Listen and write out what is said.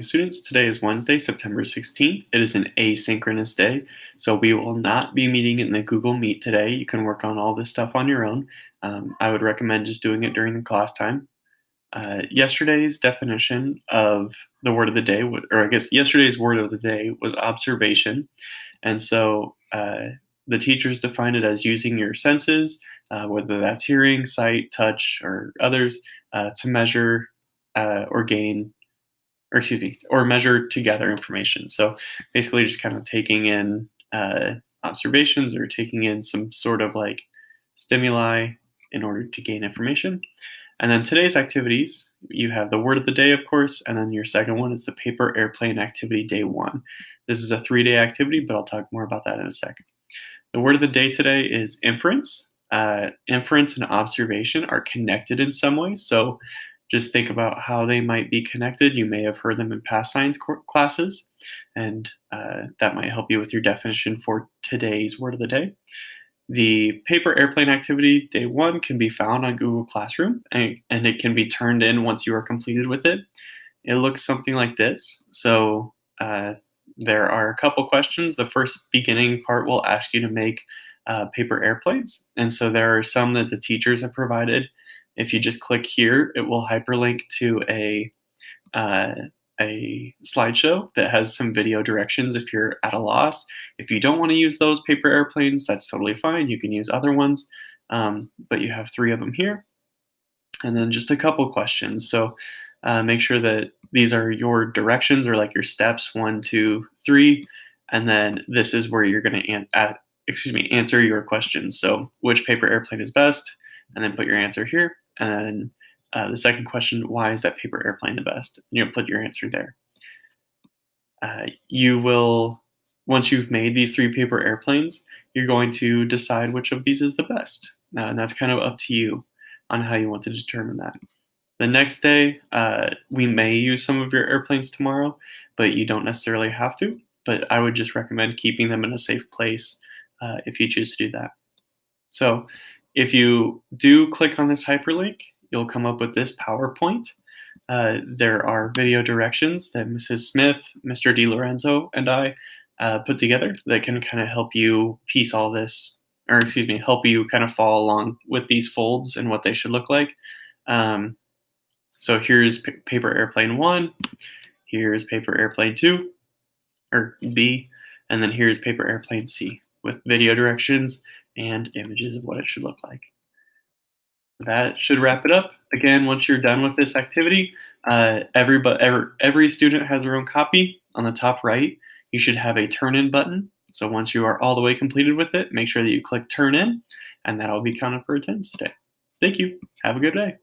Students, today is Wednesday, September 16th. It is an asynchronous day, so we will not be meeting in the Google Meet today. You can work on all this stuff on your own. I would recommend just doing it during the class time. Yesterday's definition of the word of the day, or I guess yesterday's word of the day was observation. And so the teachers defined it as using your senses, whether that's hearing, sight, touch, or others, to measure or gain or measure together information. So basically, just kind of taking in observations or taking in some sort of like stimuli in order to gain information. And then today's activities, you have the word of the day, of course, and then your second one is the paper airplane activity day one. This is a 3-day activity, but I'll talk more about that in a second. The word of the day today is inference. Inference and observation are connected in some ways. So just think about how they might be connected. You may have heard them in past science classes, and that might help you with your definition for today's word of the day. The paper airplane activity day one can be found on Google Classroom, and it can be turned in once you are completed with it. It looks something like this. So there are a couple questions. The first beginning part will ask you to make paper airplanes. And so there are some that the teachers have provided. If you just click here, it will hyperlink to a slideshow that has some video directions if you're at a loss. If you don't want to use those paper airplanes, that's totally fine. You can use other ones, but you have 3 of them here. And then just a couple questions. So make sure that these are your directions or like your steps 1, 2, 3, and then this is where you're going to answer your questions. So which paper airplane is best, and then put your answer here. And then the second question, why is that paper airplane the best? You'll put your answer there. You will, once you've made these 3 paper airplanes, you're going to decide which of these is the best. And that's kind of up to you on how you want to determine that. The next day, we may use some of your airplanes tomorrow, but you don't necessarily have to. But I would just recommend keeping them in a safe place if you choose to do that. So if you do click on this hyperlink, you'll come up with this PowerPoint. There are video directions that Mrs. Smith, Mr. DiLorenzo, and I put together that can kind of help you piece all this, help you kind of follow along with these folds and what they should look like. So here's paper airplane 1, here's paper airplane 2, or B, and then here's paper airplane C with video directions and images of what it should look like. That should wrap it up. Again, once you're done with this activity, every student has their own copy. On the top right, you should have a turn in button. So once you are all the way completed with it, make sure that you click turn in, and that'll be counted for attendance today. Thank you. Have a good day.